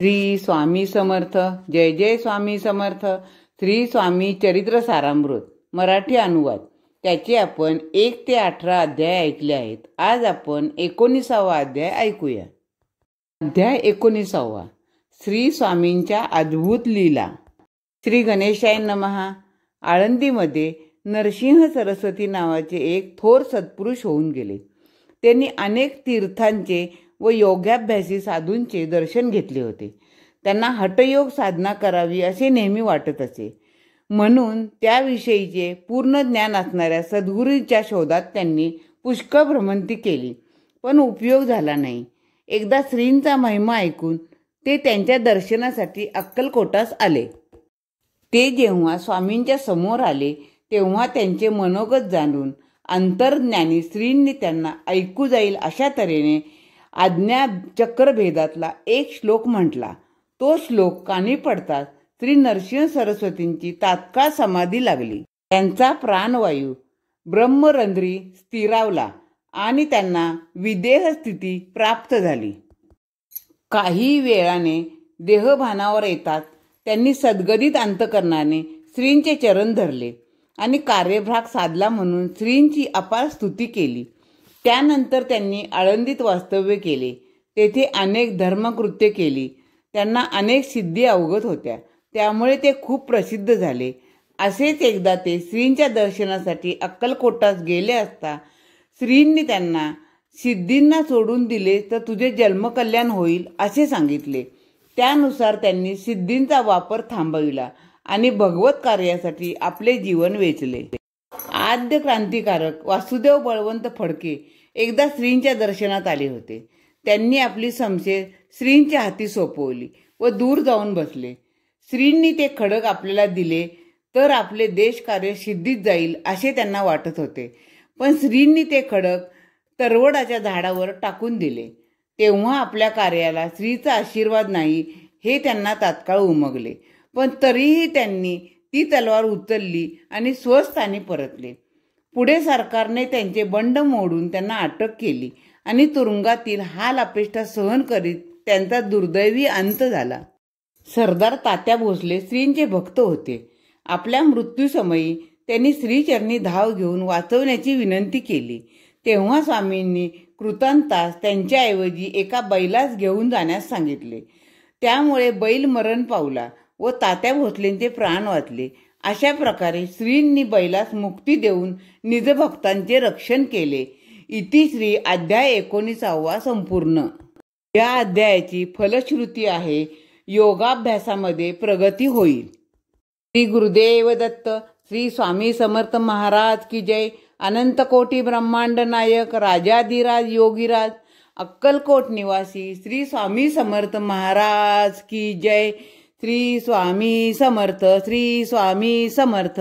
श्री स्वामी समर्थ. जय जय स्वामी समर्थ. श्री स्वामी चरित्र सारामृत मराठी अनुवाद. त्याचे आपण 1 ते 18 अध्याय ऐकले आहेत. आज आपण 19वा अध्याय ऐकूया. अध्याय 19. श्री स्वामींच्या अद्भुत लीला. श्री गणेशाय नमः. आळंदीमध्ये नरसिंह सरस्वती नावाचे एक थोर सत्पुरुष होऊन गेले. त्यांनी अनेक तीर्थांचे व योगाभ्यासी साधूंचे दर्शन घेतले होते. त्यांना हठयोग साधना करावी असे नेहमी वाटत असे. म्हणून त्याविषयीचे पूर्ण ज्ञान असणाऱ्या सद्गुरूंच्या शोधात त्यांनी पुष्कळ भ्रमंती केली, पण उपयोग झाला नाही. एकदा श्रींचा महिमा ऐकून ते त्यांच्या दर्शनासाठी अक्कलकोटास आले. ते जेव्हा स्वामींच्या समोर आले तेव्हा त्यांचे मनोगत जाणून अंतर्ज्ञानी श्रींनी त्यांना ऐकू जाईल अशा तऱ्हेने आज्ञा चक्रभेदातला एक श्लोक म्हटला. तो श्लोक कानी पडताच श्री नरसिंह सरस्वतींची तात्काळ समाधी लागली. त्यांचा प्राणवायू ब्रह्मरंध्री स्थिरावला आणि त्यांना विदेह स्थिती प्राप्त झाली. काही वेळाने देहभानावर येतात त्यांनी सद्गदित अंतकरणाने श्रींचे चरण धरले आणि कार्यभाग साधला म्हणून श्रींची अपार स्तुती केली. त्यानंतर त्यांनी आळंदीत वास्तव्य केले. तेथे अनेक धर्मकृत्ये केली. त्यांना अनेक सिद्धी अवगत होत्या, त्यामुळे ते खूप प्रसिद्ध झाले. असेच एकदा ते श्रींच्या दर्शनासाठी अक्कलकोटास गेले असता श्रींनी त्यांना सिद्धींना सोडून दिले तर तुझे जन्मकल्याण होईल असे सांगितले. त्यानुसार त्यांनी सिद्धींचा वापर थांबविला आणि भगवत कार्यासाठी आपले जीवन वेचले. आद्य क्रांतिकारक वासुदेव बळवंत फडके एकदा श्रींच्या दर्शनात आले होते. त्यांनी आपली समशेर श्रींच्या हाती सोपवली व दूर जाऊन बसले. श्रींनी ते खडक आपल्याला दिले तर आपले देशकार्य सिद्धीत जाईल असे त्यांना वाटत होते, पण श्रींनी ते खडक तरवडाच्या झाडावर टाकून दिले. तेव्हा आपल्या कार्याला श्रीचा आशीर्वाद नाही हे त्यांना तात्काळ उमगले, पण तरीही त्यांनी ती तलवार उचलली आणि स्वस्थानी परतले. पुढे सरकारने त्यांचे बंड मोडून त्यांना अटक केली आणि तुरुंगातील हाल अपेष्टा सहन करीत त्यांचा दुर्दैवी अंत झाला. सरदार तात्या भोसले श्रींचे भक्त होते. आपल्या मृत्यूसमयी त्यांनी श्रीचरणी धाव घेऊन वाचवण्याची विनंती केली. तेव्हा स्वामींनी कृतांतास त्यांच्याऐवजी एका बैलास घेऊन जाण्यास सांगितले. त्यामुळे बैल मरण पावला व तात्या भोसलेंचे प्राण वाचले. अशा प्रकारे श्रींनी बैलास मुक्ती देऊन निजभक्तांचे रक्षण केले. इति श्री अध्याय 19 संपूर्ण. या अध्यायाची फलश्रुती आहे योगाभ्यासामध्ये प्रगती होईल. श्री गुरुदेव दत्त. श्री स्वामी समर्थ महाराज की जय. अनंत कोटी ब्रह्मांड नायक राजाधिराज योगीराज अक्कलकोट निवासी श्री स्वामी समर्थ महाराज की जय. श्री स्वामी समर्थ. श्री स्वामी समर्थ.